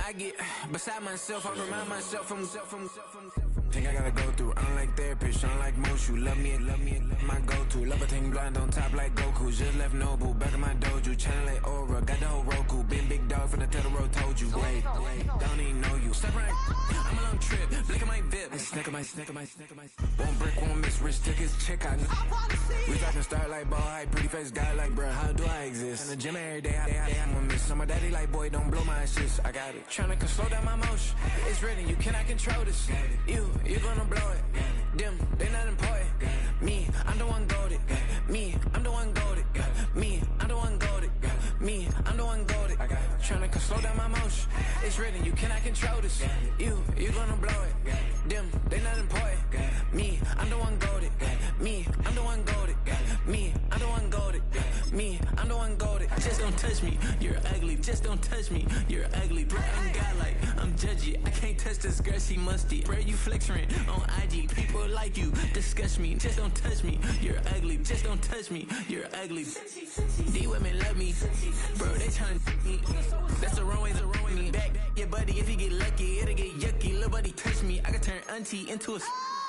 I get beside myself, I remind myself from. Think I gotta go through, unlike therapist, unlike most. You love me, my go-to. Love a thing blind on top like Goku. Just left Noble, back in my dojo. Channel like Aura, got the whole Roku. Been big dog from the Tether Road, told you. Wait, don't even know you. Step right, I'm a long trip, blick at my VIP. I snack at my. Won't break, won't miss, rich tickets, check out. We talking start like ball hype, pretty face guy like, bruh, how do I exist? In the gym every day, I'm gonna miss. So my daddy like, boy, don't blow my assist. I got it. Tryna slow down my motion. It's written, you cannot control this. You gonna blow it. Them, they not important. Me, I'm the one goated. Me, I'm the one goated. Me, I'm the one goated. Me, I'm the one goated. Tryna slow down my motion. It's written, you cannot control this. You gonna blow it. Them, they not important. Me, I'm the one goated. Me, I'm the one goated. Me, I'm the one goated. Me, I'm the one goated. Just don't touch me, you're ugly. Just don't touch me, you're ugly. Bro, I'm godlike, I'm judgy. I can't touch this girl, she musty. Bro, you flexing on IG. People like you disgust me. Just don't touch me, you're ugly. Just don't touch me, you're ugly. These women love me, bro. They trying to me. That's the wrong way, me back. Yeah, buddy, if you get lucky, it'll get yucky. Little buddy touch me, I can turn auntie into a.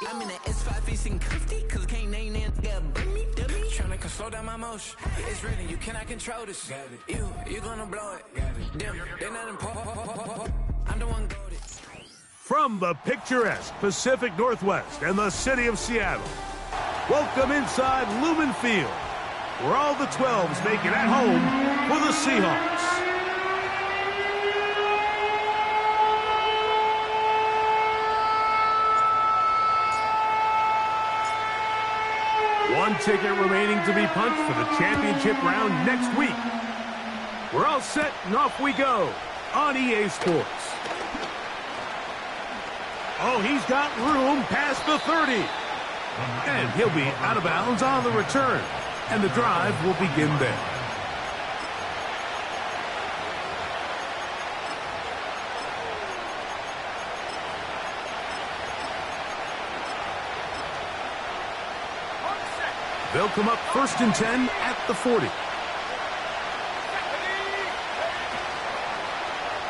I'm in an S5 facing cuffy, cause I can't name that guy but me, dummy. Tryna slow down my motion. It's written, you cannot control this. You gonna blow it. Them, they not important. I'm the one goated. From the picturesque Pacific Northwest and the city of Seattle, welcome inside Lumen Field, where all the 12s make it at home for the Seahawks. One ticket remaining to be punched for the championship round next week. We're all set and off we go on EA Sports. Oh, he's got room past the 30. And he'll be out of bounds on the return. And the drive will begin there. They'll come up 1st and 10 at the 40.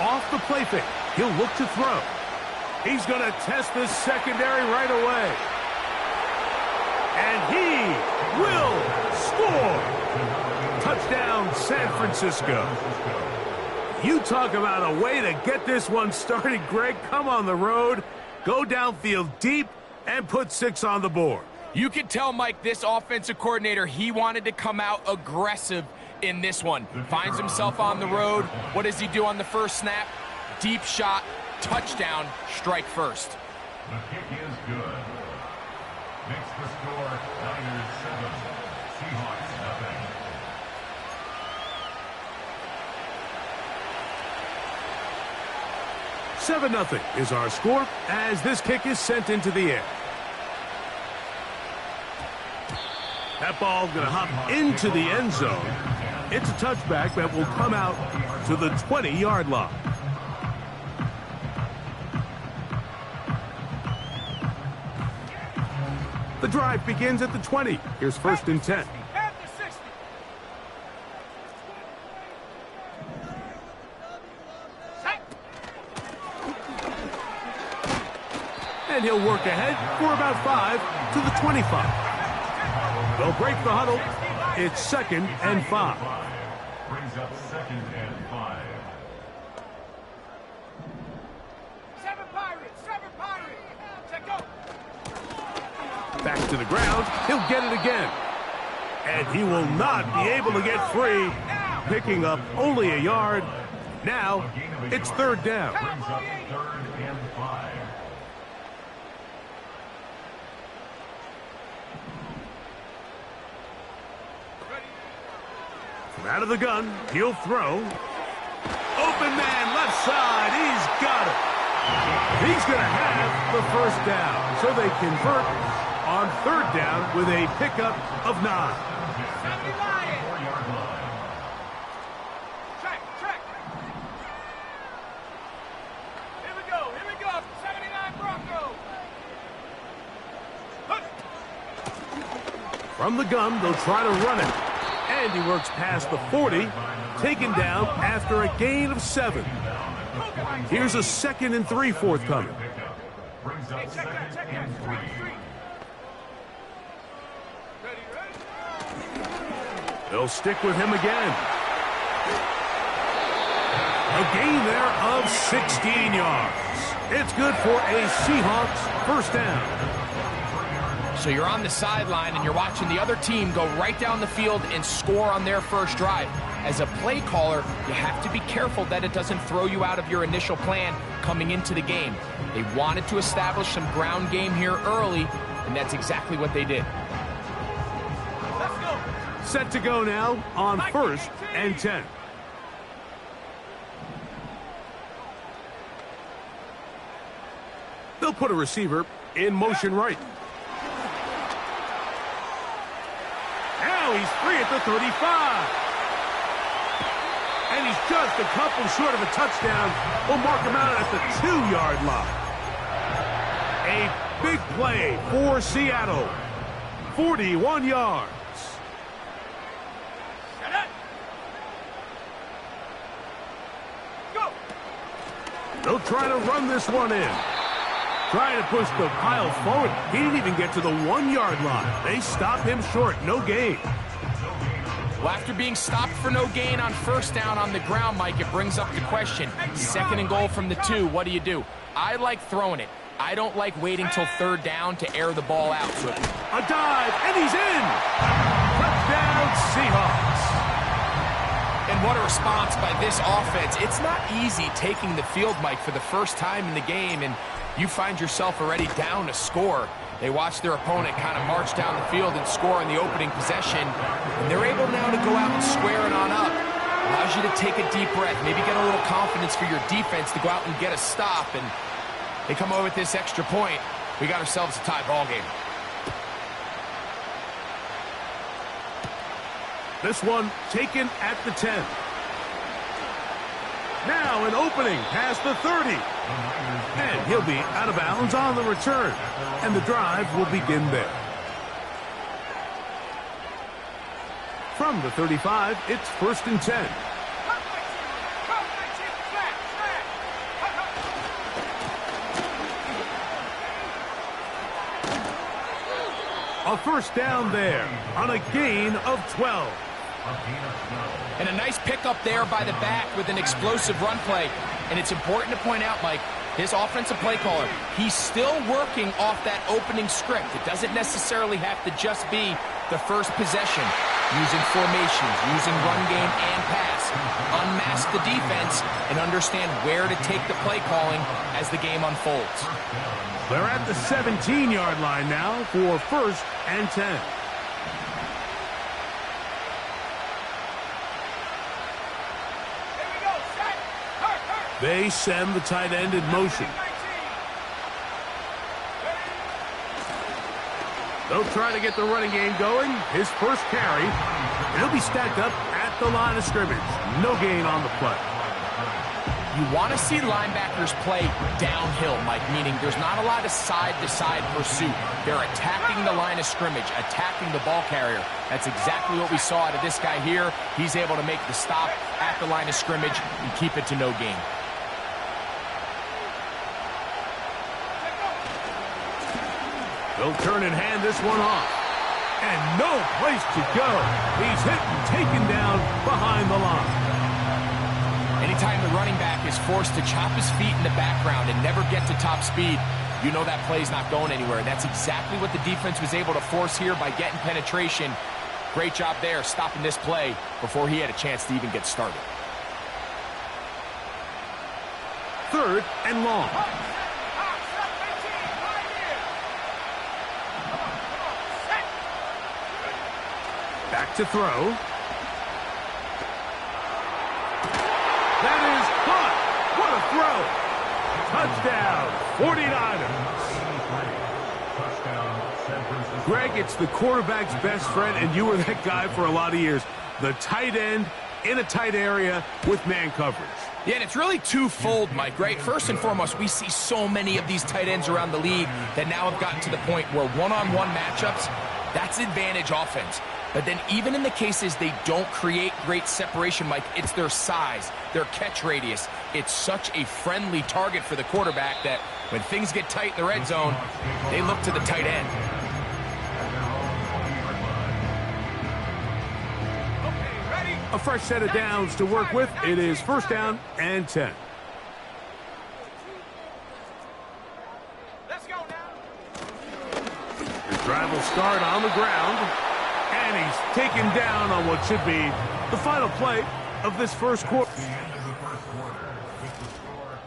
Off the play fake, he'll look to throw. He's going to test this secondary right away. And he will score. Touchdown, San Francisco. You talk about a way to get this one started, Greg. Come on the road, go downfield deep, and put 6 on the board. You can tell, Mike, this offensive coordinator, he wanted to come out aggressive in this one. Finds himself on the road. What does he do on the first snap? Deep shot, touchdown, strike first. The kick is good. Makes the score Niners 7, Seahawks nothing. Seven-0 is our score as this kick is sent into the air. That ball going to hop into the end zone. It's a touchback that will come out to the 20-yard line. The drive begins at the 20. Here's 1st and 10. And he'll work ahead for about 5 to the 25. They'll break the huddle. It's 2nd and 5. Brings up 2nd and 5. 7 Pirates! Check go! Back to the ground. He'll get it again. And he will not be able to get free. Picking up only a yard. Now, it's 3rd down. Brings up 3rd and 5. Out of the gun, he'll throw. Open man, left side, he's got it. He's going to have the 1st down, so they convert on 3rd down with a pickup of 9. Track. Here we go. 79 Broncos. From the gun, they'll try to run it. And he works past the 40, taken down after a gain of 7. Here's a 2nd and 3 forthcoming. Brings up Check that, check that. 3. Ready, ready? They'll stick with him again. A gain there of 16 yards. It's good for a Seahawks first down. So you're on the sideline and you're watching the other team go right down the field and score on their first drive. As a play caller, you have to be careful that it doesn't throw you out of your initial plan coming into the game. They wanted to establish some ground game here early, and that's exactly what they did. Let's go. Set to go now on 1st and 10. They'll put a receiver in motion right. Now he's free at the 35. And he's just a couple short of a touchdown. We'll mark him out at the 2-yard line. A big play for Seattle. 41 yards. Set it. Go. They'll try to run this one in. Trying to push the pile forward. He didn't even get to the 1-yard line. They stop him short. No gain. Well, after being stopped for no gain on first down on the ground, Mike, it brings up the question. 2nd and goal from the 2, what do? I like throwing it. I don't like waiting till 3rd down to air the ball out. So a dive, and he's in! Touchdown, Seahawks! And what a response by this offense. It's not easy taking the field, Mike, for the first time in the game, and you find yourself already down a score. They watch their opponent kind of march down the field and score in the opening possession, and they're able now to go out and square it on up. Allows you to take a deep breath, maybe get a little confidence for your defense to go out and get a stop, and they come over with this extra point. We got ourselves a tie ball game. This one taken at the 10. Now an opening past the 30. And he'll be out of bounds on the return. And the drive will begin there. From the 35, it's 1st and 10. A first down there on a gain of 12. And a nice pickup there by the back with an explosive run play. And it's important to point out, Mike, his offensive play caller, he's still working off that opening script. It doesn't necessarily have to just be the first possession. Using formations, using run game and pass. Unmask the defense and understand where to take the play calling as the game unfolds. They're at the 17-yard line now for 1st and 10. They send the tight end in motion. They'll try to get the running game going. His first carry. And he'll be stacked up at the line of scrimmage. No gain on the play. You want to see linebackers play downhill, Mike, meaning there's not a lot of side-to-side pursuit. They're attacking the line of scrimmage, attacking the ball carrier. That's exactly what we saw out of this guy here. He's able to make the stop at the line of scrimmage and keep it to no gain. They'll turn and hand this one off. And no place to go. He's hit and taken down behind the line. Anytime the running back is forced to chop his feet in the background and never get to top speed, you know that play's not going anywhere. That's exactly what the defense was able to force here by getting penetration. Great job there stopping this play before he had a chance to even get started. 3rd and long. Back to throw. That is caught. What a throw. Touchdown, 49ers. Greg, it's the quarterback's best friend, and you were that guy for a lot of years. The tight end in a tight area with man coverage. Yeah, and it's really twofold, Mike, right? First and foremost, we see so many of these tight ends around the league that now have gotten to the point where one-on-one matchups, that's advantage offense. But then even in the cases they don't create great separation, Mike, it's their size, their catch radius. It's such a friendly target for the quarterback that when things get tight in the red zone, they look to the tight end. A fresh set of downs to work with. It is 1st down and 10. Let's go now. The drive will start on the ground. And he's taken down on what should be the final play of this first quarter. The end of the first quarter with the score.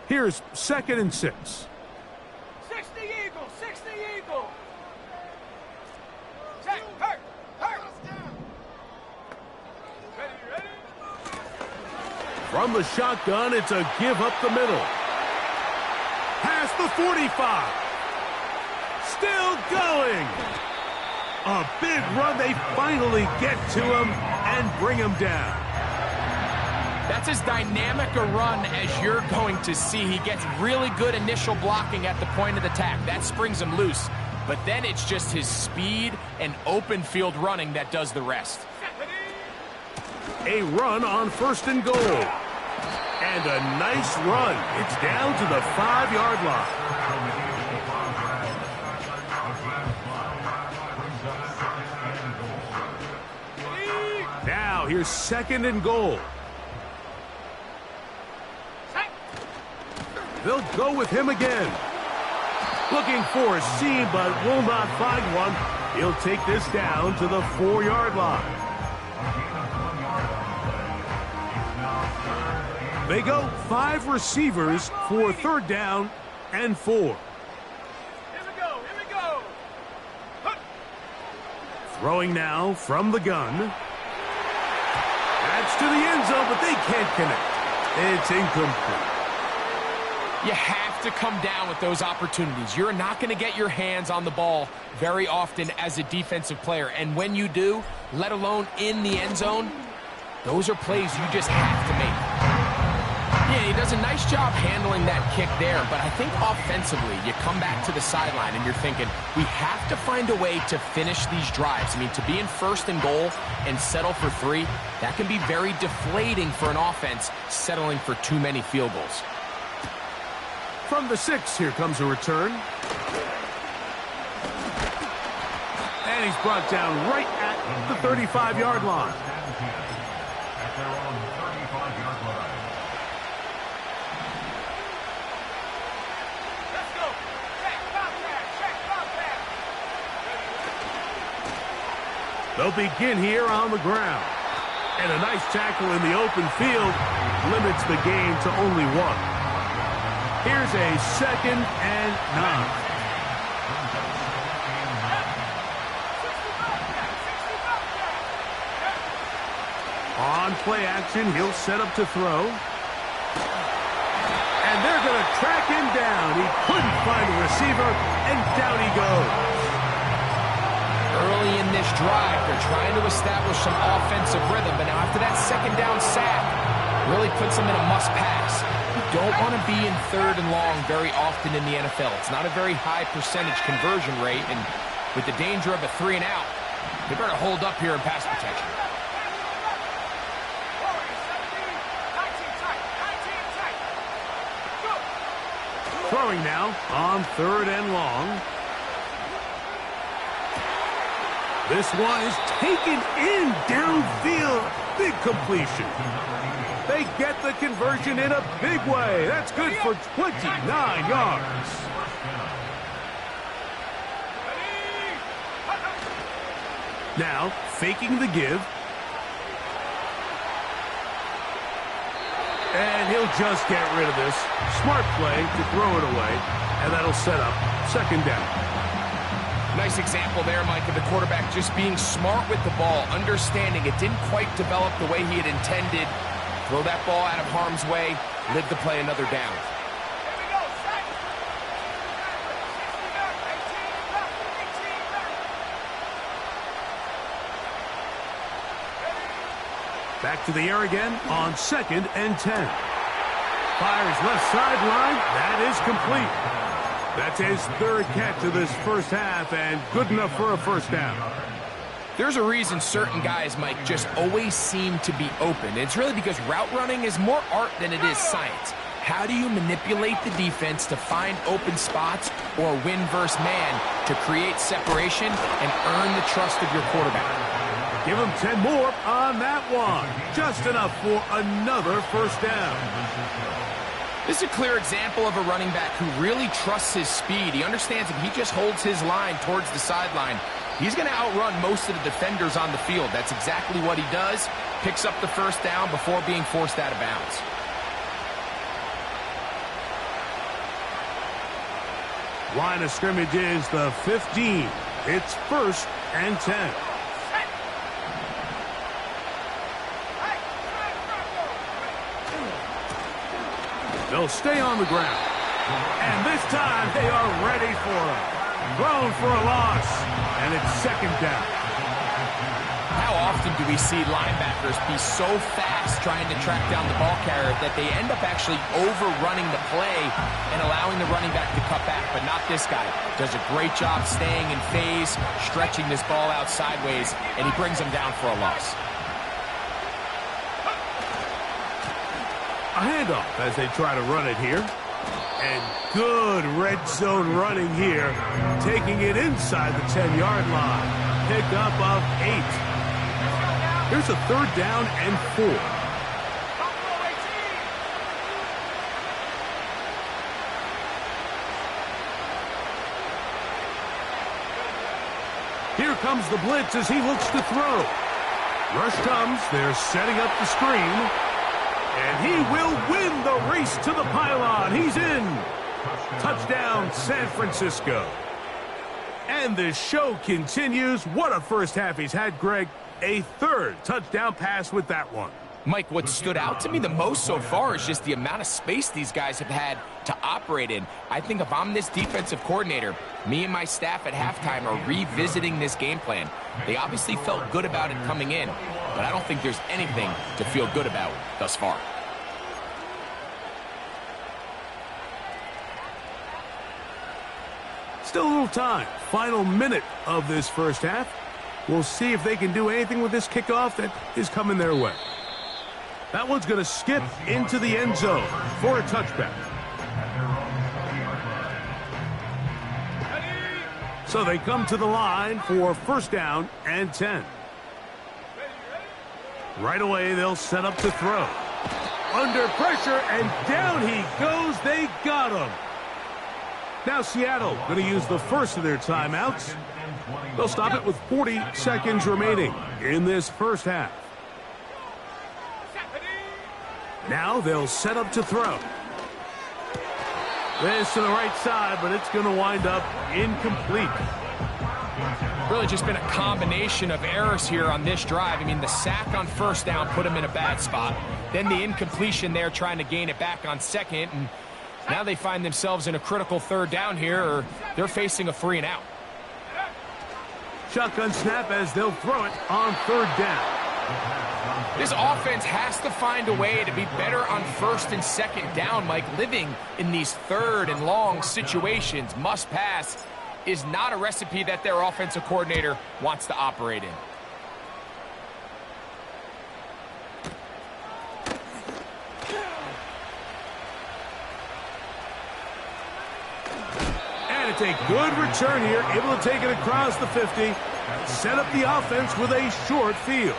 Here's 2nd and 6. 60 Eagle, 60 Eagle. Set, hurt. Ready. From the shotgun, it's a give up the middle. Past the 45. Still going. A big run. They finally get to him and bring him down. That's as dynamic a run as you're going to see. He gets really good initial blocking at the point of attack. That springs him loose. But then it's just his speed and open field running that does the rest. A run on 1st and goal. And a nice run. It's down to the 5-yard line. Now here's 2nd and goal. They'll go with him again. Looking for a seam, but will not find one. He'll take this down to the 4-yard line. They go 5 receivers for 3rd down and 4. Here we go. Throwing now from the gun. That's to the end zone, but they can't connect. It's incomplete. You have to come down with those opportunities. You're not going to get your hands on the ball very often as a defensive player. And when you do, let alone in the end zone, those are plays you just have to make. Yeah, he does a nice job handling that kick there, but I think offensively, you come back to the sideline and you're thinking, we have to find a way to finish these drives. I mean, to be in 1st and goal and settle for 3, that can be very deflating for an offense settling for too many field goals. From the 6, here comes a return. And he's brought down right at the 35-yard line. At their own 35-yard line. Let's go. Check, contact. They'll begin here on the ground. And a nice tackle in the open field limits the game to only 1. Here's a 2nd and 9. On play action, he'll set up to throw. And they're going to track him down. He couldn't find a receiver, and down he goes. Early in this drive, they're trying to establish some offensive rhythm, but now after that 2nd down sack, really puts them in a must-pass. You don't want to be in 3rd and long very often in the NFL. It's not a very high percentage conversion rate, and with the danger of a 3 and out, they better hold up here in pass protection. Throwing now on 3rd and long. This one is taken in downfield. Big completion. They get the conversion in a big way. That's good for 29 yards. Now, faking the give. And he'll just get rid of this. Smart play to throw it away. And that'll set up 2nd down. Nice example there, Mike, of the quarterback just being smart with the ball, understanding it didn't quite develop the way he had intended. Throw that ball out of harm's way, live to play another down. Back to the air again on 2nd and 10. Fires left sideline. That is complete. That's his third catch of this first half, and good enough for a first down. There's a reason certain guys, Mike, just always seem to be open. It's really because route running is more art than it is science. How do you manipulate the defense to find open spots or win versus man to create separation and earn the trust of your quarterback? Give him 10 more on that one. Just enough for another first down. This is a clear example of a running back who really trusts his speed. He understands if he just holds his line towards the sideline, he's going to outrun most of the defenders on the field. That's exactly what he does. Picks up the first down before being forced out of bounds. Line of scrimmage is the 15. It's 1st and 10. They'll stay on the ground. And this time they are ready for him. Thrown for a loss. And it's 2nd down. How often do we see linebackers be so fast trying to track down the ball carrier that they end up actually overrunning the play and allowing the running back to cut back? But not this guy. Does a great job staying in phase, stretching this ball out sideways, and he brings him down for a loss. A handoff as they try to run it here. And good red zone running here. Taking it inside the 10-yard line. Pickup of 8. Here's a 3rd down and 4. Here comes the blitz as he looks to throw. Rush comes. They're setting up the screen. And he will win the race to the pylon. He's in. Touchdown, San Francisco. And the show continues. What a first half he's had, Greg. A 3rd touchdown pass with that one. Mike, what stood out to me the most so far is just the amount of space these guys have had to operate in. I think if I'm this defensive coordinator, me and my staff at halftime are revisiting this game plan. They obviously felt good about it coming in, but I don't think there's anything to feel good about thus far. Still a little time. Final minute of this first half. We'll see if they can do anything with this kickoff that is coming their way. That one's going to skip into the end zone for a touchback. So they come to the line for 1st down and 10. Right away, they'll set up to throw. Under pressure, and down he goes. They got him. Now Seattle going to use the first of their timeouts. They'll stop it with 40 seconds remaining in this first half. Now they'll set up to throw. This to the right side, but it's going to wind up incomplete. Really just been a combination of errors here on this drive. I mean, the sack on 1st down put him in a bad spot. Then the incompletion there trying to gain it back on 2nd. And now they find themselves in a critical 3rd down here, or they're facing a 3 and out. Shotgun snap as they'll throw it on 3rd down. This offense has to find a way to be better on 1st and 2nd down, Mike. Living in these 3rd and long situations, must pass, is not a recipe that their offensive coordinator wants to operate in. And it's a good return here, able to take it across the 50, set up the offense with a short field.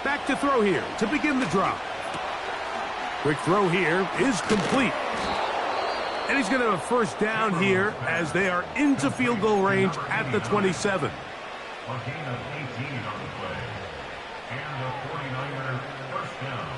Back to throw here to begin the drive. Quick throw here is complete. And he's going to have a 1st down here as they are into field goal range at the 27. A gain of 18 on the play. And the 49er 1st down.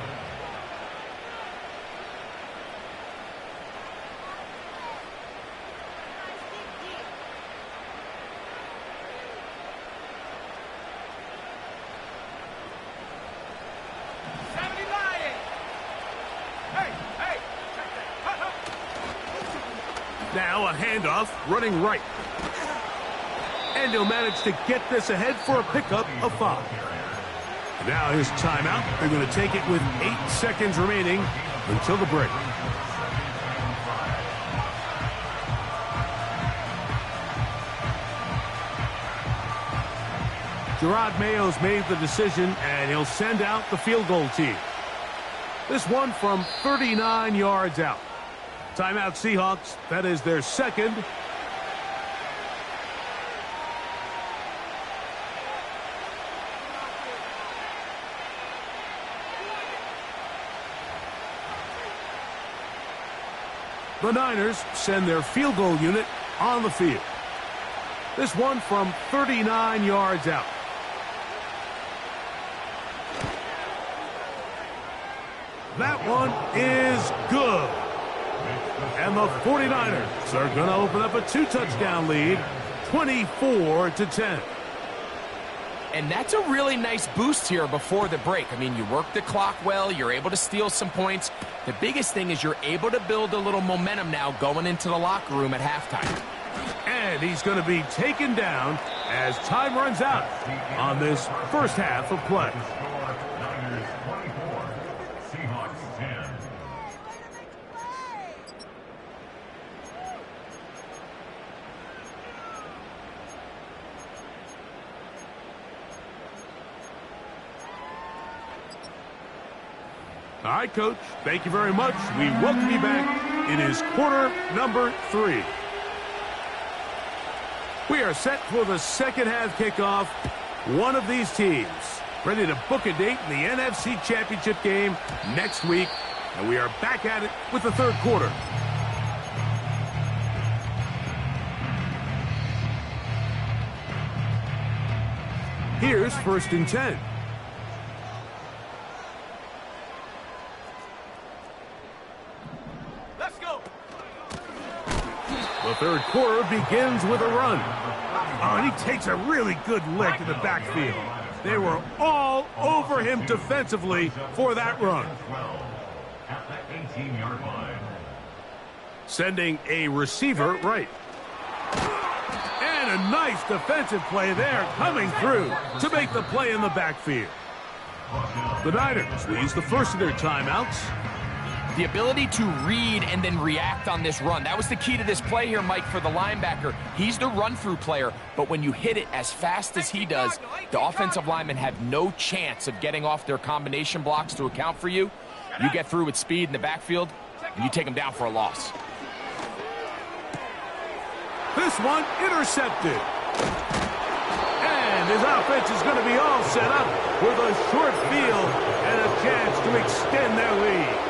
Now a handoff running right. And he'll manage to get this ahead for a pickup of 5. Now his timeout. They're going to take it with 8 seconds remaining until the break. Gerard Mayo's made the decision, and he'll send out the field goal team. This one from 39 yards out. Timeout Seahawks. That is their second. The Niners send their field goal unit on the field. This one from 39 yards out. That one is good. And the 49ers are going to open up a 2-touchdown lead, 24-10. And that's a really nice boost here before the break. I mean, you work the clock well. You're able to steal some points. The biggest thing is you're able to build a little momentum now going into the locker room at halftime. And he's going to be taken down as time runs out on this first half of play. Niners 24, Seahawks 10. All right, Coach, thank you very much. We welcome you back. It is quarter number 3. We are set for the second half kickoff. One of these teams ready to book a date in the NFC Championship game next week. And we are back at it with the third quarter. Here's 1st and 10. Let's go. The third quarter begins with a run. Oh, and he takes a really good lick in the backfield. They were all over him defensively for that run. 12 at the 18-yard line. Sending a receiver right. And a nice defensive play there coming through to make the play in the backfield. The Niners will use the first of their timeouts. The ability to read and then react on this run. That was the key to this play here, Mike, for the linebacker. He's the run-through player, but when you hit it as fast as he does, the offensive linemen have no chance of getting off their combination blocks to account for you. You get through with speed in the backfield, and you take them down for a loss. This one intercepted. And his offense is going to be all set up with a short field and a chance to extend their lead.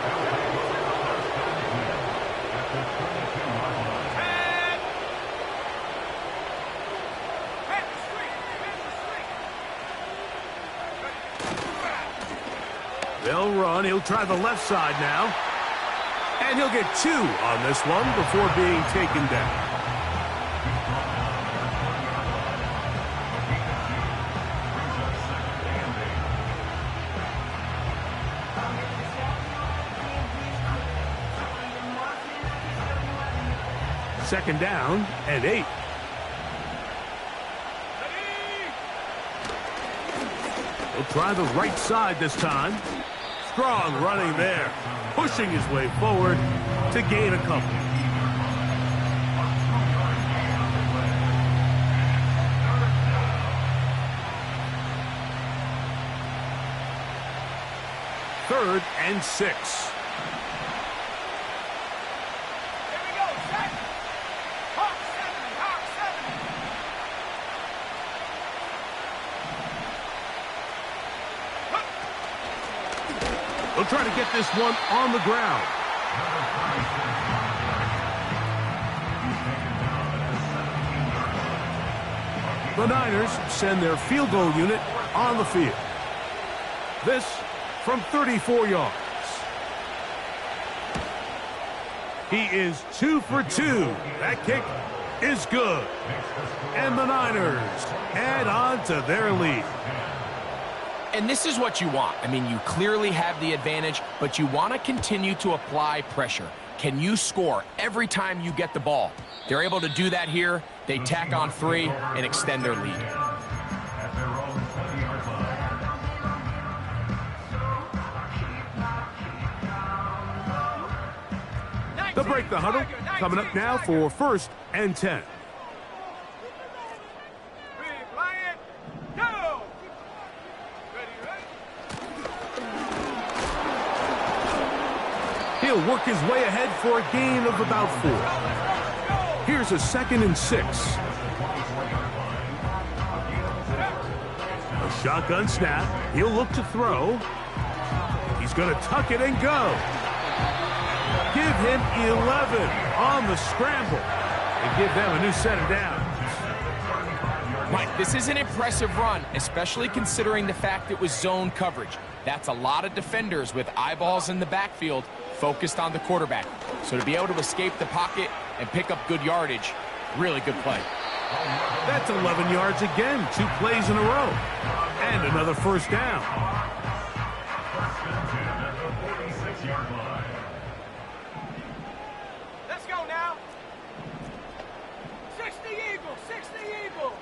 They'll run. He'll try the left side now. And he'll get 2 on this one before being taken down. Second down and 8. He'll try the right side this time. Strong running there, pushing his way forward to gain a couple. Third and 6. Here we go. Set. Hawk 70. Hawk 70. They'll try to get this one on the ground. The Niners send their field goal unit on the field. This from 34 yards. He is 2 for 2. That kick is good. And the Niners add on to their lead. And this is what you want. I mean, you clearly have the advantage, but you want to continue to apply pressure. Can you score every time you get the ball? They're able to do that here. They tack on 3 and extend their lead. At their own 20-yard line. They'll break the huddle. Coming up now for 1st and 10. He'll work his way ahead for a gain of about 4. Here's a 2nd and 6. A shotgun snap. He'll look to throw. He's going to tuck it and go. Give him 11 on the scramble and give them a new set of downs. Mike, this is an impressive run, especially considering the fact it was zone coverage. That's a lot of defenders with eyeballs in the backfield focused on the quarterback. So to be able to escape the pocket and pick up good yardage, really good play. That's 11 yards again, 2 plays in a row. And another 1st down. 1st and 10 at the 46-yard line. Let's go now. 60 Eagle, 60 Eagle.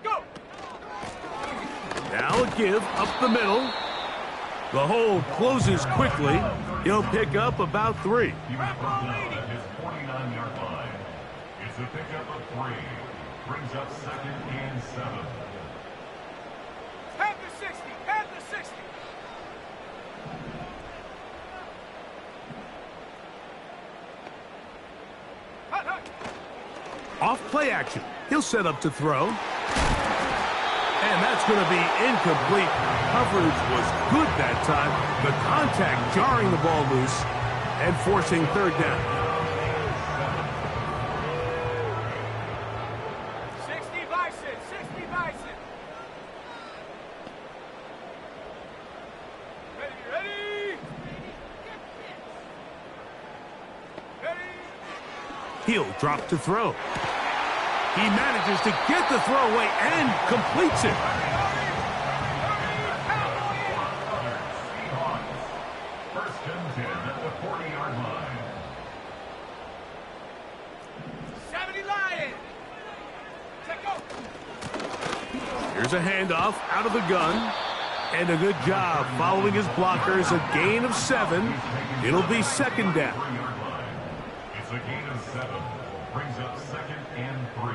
Go. Now a give up the middle. The hole closes quickly. He'll pick up about 3. He was brought down at his 49-yard line. It's a pickup of 3. Brings up 2nd and 7. Have the 60, have the 60. Hut, hut. Off play action. He'll set up to throw. And that's going to be incomplete. Coverage was good that time. The contact jarring the ball loose and forcing 3rd down. 60 Bison, 60 Bison. Ready, ready. Ready. He'll drop to throw. He manages to get the throw away and completes it. Seahawks. 1st and 10 at the 40-yard line. 70 Lions. Check go. Here's a handoff out of the gun. And a good job following his blockers. A gain of 7. It'll be 2nd down. 3-yard line. It's a gain of 7. Brings up 2nd and 3.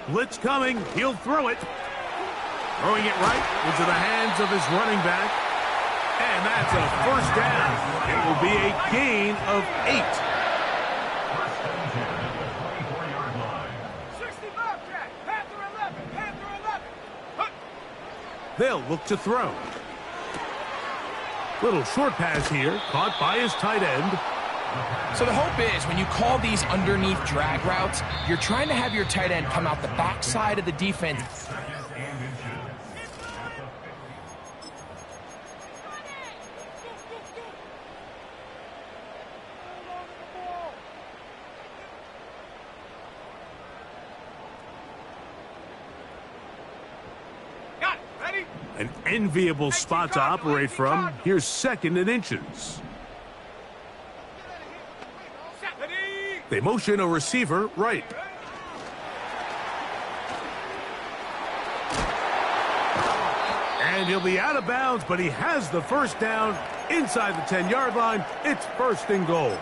Blitz coming. He'll throw it. Throwing it right into the hands of his running back. And that's a 1st down. It will be a gain of 8. 1st and 10 at the 24-yard line. 60 Bobcat. Panther 11, Panther 11. Hut. They'll look to throw. Little short pass here, caught by his tight end. So the hope is when you call these underneath drag routes, you're trying to have your tight end come out the backside of the defense. 2nd and inches. Got it. Ready? An enviable spot to operate from. Here's 2nd and inches. Set. Ready. They motion a receiver right. And he'll be out of bounds, but he has the 1st down inside the 10-yard line. It's 1st and goal.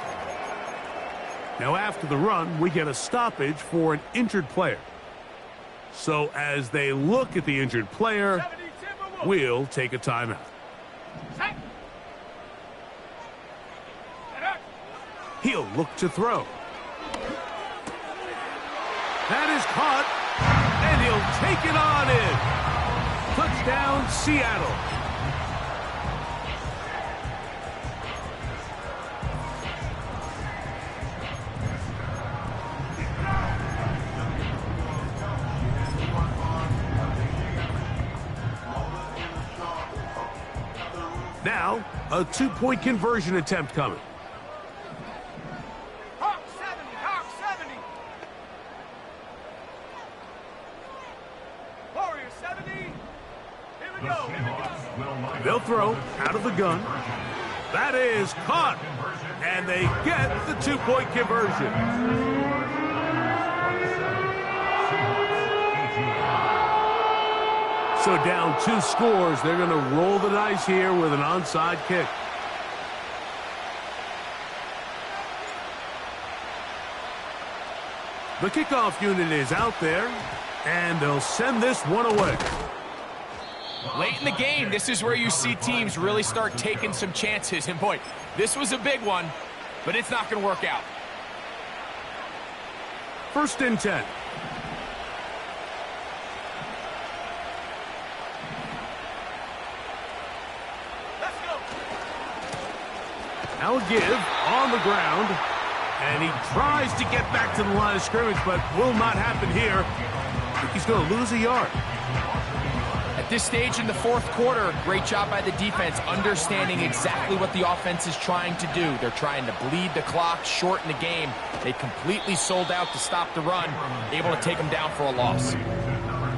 Now after the run, we get a stoppage for an injured player. So as they look at the injured player, 70 Timberwolves. we'll take a timeout. Set. Set up. He'll look to throw. That is caught, and he'll take it on in. Touchdown, Seattle. Now, a 2-point conversion attempt coming. Hawk 70, Hawk 70. They'll throw out of the gun. That is caught. And they get the two-point conversion. So down 2 scores, they're going to roll the dice here with an onside kick. The kickoff unit is out there, and they'll send this one away. Late in the game, this is where you see teams really start taking some chances. And boy, this was a big one, but it's not going to work out. 1st and 10. Now a give on the ground, and he tries to get back to the line of scrimmage, but will not happen here. I think he's going to lose a yard. At this stage in the 4th quarter, great job by the defense, understanding exactly what the offense is trying to do. They're trying to bleed the clock, shorten the game. They completely sold out to stop the run, able to take them down for a loss.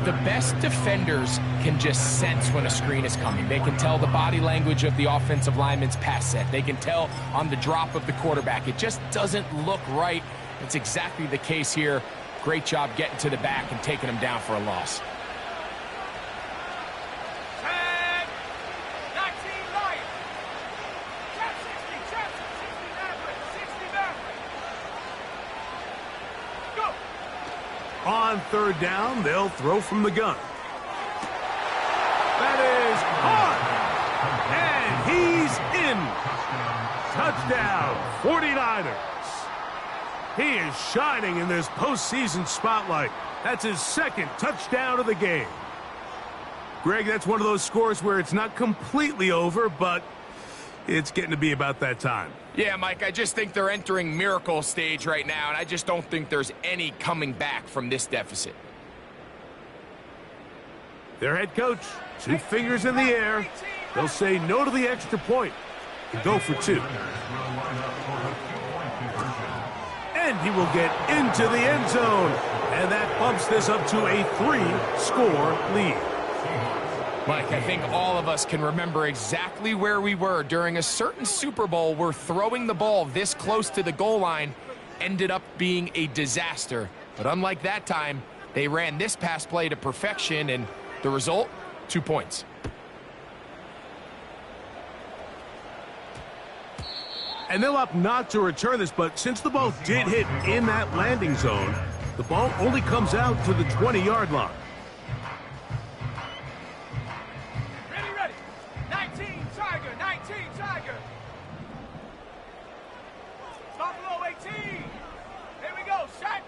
The best defenders can just sense when a screen is coming. They can tell the body language of the offensive lineman's pass set. They can tell on the drop of the quarterback. It just doesn't look right. It's exactly the case here. Great job getting to the back and taking them down for a loss. On 3rd down, they'll throw from the gun. That is hard. And he's in. Touchdown, 49ers. He is shining in this postseason spotlight. That's his 2nd touchdown of the game. Greg, that's one of those scores where it's not completely over, but it's getting to be about that time. Yeah, Mike, I just think they're entering miracle stage right now, and I just don't think there's any coming back from this deficit. Their head coach, 2 fingers in the air. They'll say no to the extra point and go for 2. And he will get into the end zone, and that bumps this up to a 3-score lead. Mike, I think all of us can remember exactly where we were during a certain Super Bowl where throwing the ball this close to the goal line ended up being a disaster. But unlike that time, they ran this pass play to perfection, and the result, 2 points. And they'll opt not to return this, but since the ball did hit in that landing zone, the ball only comes out to the 20-yard line. Ready. 19, Tiger. 19, Tiger. Buffalo 18. Here we go, set.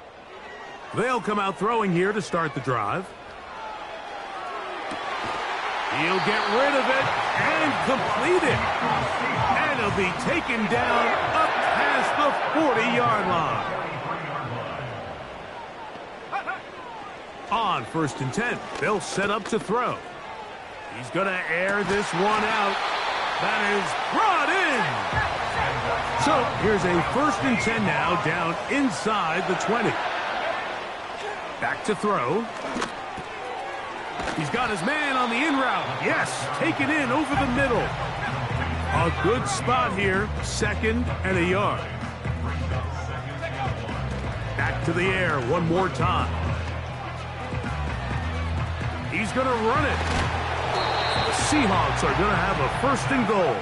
They'll come out throwing here to start the drive. He'll get rid of it and complete it. And he'll be taken down up past the 40-yard line. On 1st and 10, they'll set up to throw. He's going to air this one out. That is brought in. So here's a 1st and 10 now, down inside the 20. Back to throw. He's got his man on the in route. Yes, taken in over the middle. A good spot here, 2nd and a yard. Back to the air one more time. He's going to run it. The Seahawks are going to have a 1st and goal.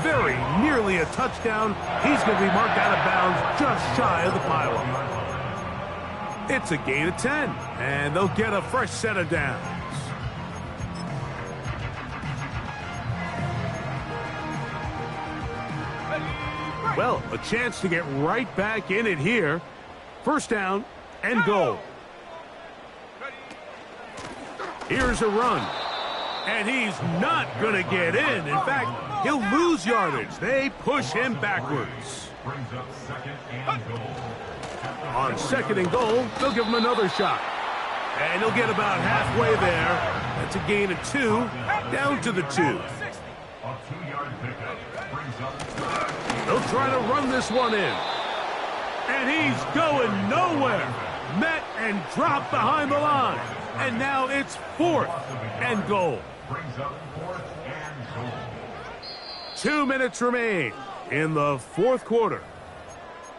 Very nearly a touchdown. He's going to be marked out of bounds just shy of the pylon. It's a gain of 10, and they'll get a fresh set of downs. Well, a chance to get right back in it here. 1st down and goal. Here's a run. And he's not going to get in. In fact, he'll lose yardage. They push him backwards. On 2nd and goal, they'll give him another shot. And he'll get about halfway there. That's a gain of 2, down to the 2. They'll try to run this one in. And he's going nowhere. Met and dropped behind the line. And now it's 4th and goal. brings up 4th and goal. 2 minutes remain in the fourth quarter.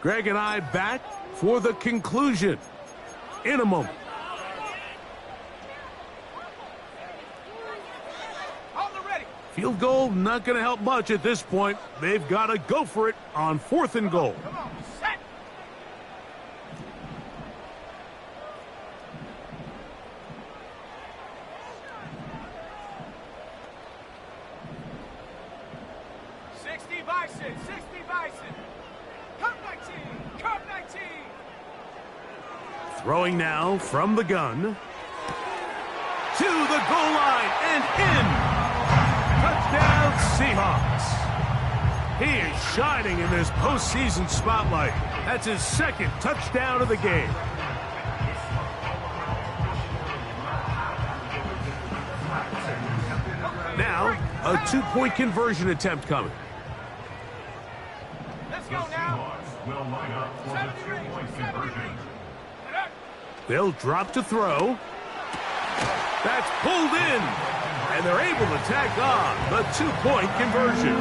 Greg and I back for the conclusion in a moment. Field goal not going to help much at this point. They've got to go for it on 4th and goal. Come on, set. Bison, 60 Bison. Cup 19, Cup 19. Throwing now from the gun. To the goal line and in. Touchdown Seahawks. He is shining in this postseason spotlight. That's his 2nd touchdown of the game. Now, a 2-point conversion attempt coming. Let's go now. Will line up for the 2-point conversion. They'll drop to throw. That's pulled in. And they're able to tack on the 2-point conversion.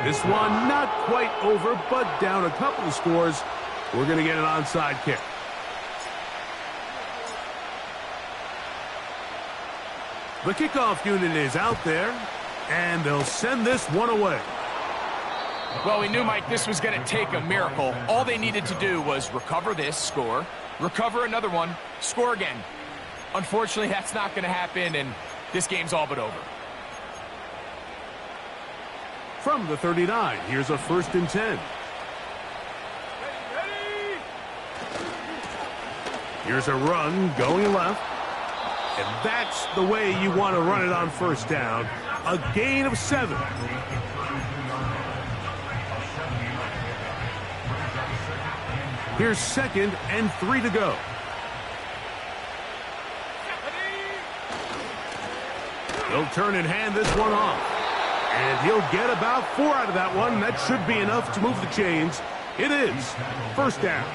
This one not quite over, but down a couple of scores. We're going to get an onside kick. The kickoff unit is out there, and they'll send this one away. Well, we knew, Mike, this was going to take a miracle. All they needed to do was recover this, score, recover another one, score again. Unfortunately, that's not going to happen, and this game's all but over. From the 39, here's a 1st and 10. Here's a run going left. And that's the way you want to run it on 1st down. A gain of 7. Here's 2nd and 3 to go. He'll turn and hand this one off. And he'll get about 4 out of that one. That should be enough to move the chains. It is 1st down.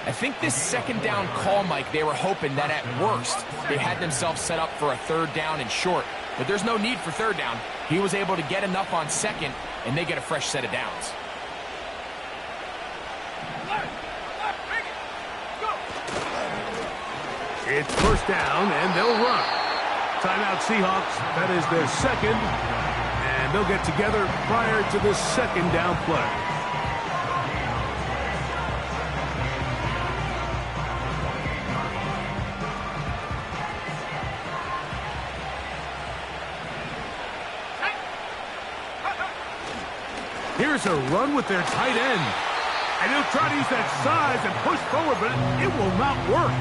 I think this 2nd down call, Mike, they were hoping that at worst they had themselves set up for a 3rd down and short. But there's no need for 3rd down. He was able to get enough on 2nd, and they get a fresh set of downs. It's 1st down, and they'll run. Timeout Seahawks. That is their 2nd. And they'll get together prior to the 2nd down play. Here's a run with their tight end. And he'll try to use that size and push forward, but it will not work.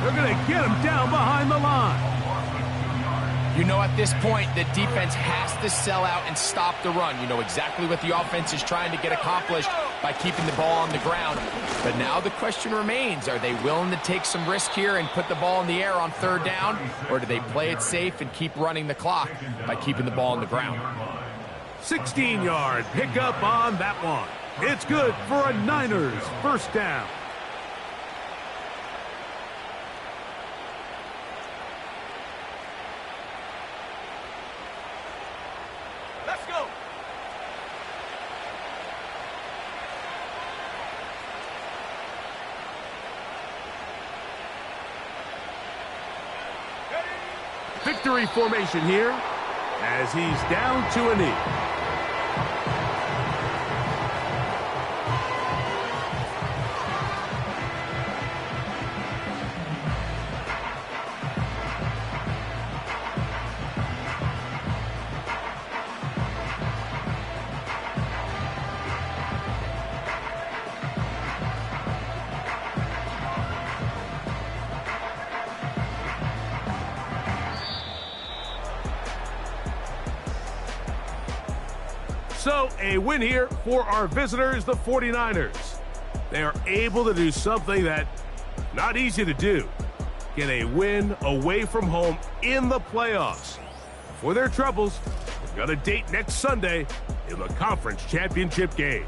They're going to get him down behind the line. You know, at this point, the defense has to sell out and stop the run. You know exactly what the offense is trying to get accomplished by keeping the ball on the ground. But now the question remains, are they willing to take some risk here and put the ball in the air on 3rd down? Or do they play it safe and keep running the clock by keeping the ball on the ground? 16-yard pickup on that one. It's good for a Niners 1st down. Let's go. Victory formation here as he's down to a knee. So, a win here for our visitors, the 49ers. They are able to do something that not easy to do. Get a win away from home in the playoffs. For their troubles, they've got a date next Sunday in the conference championship game.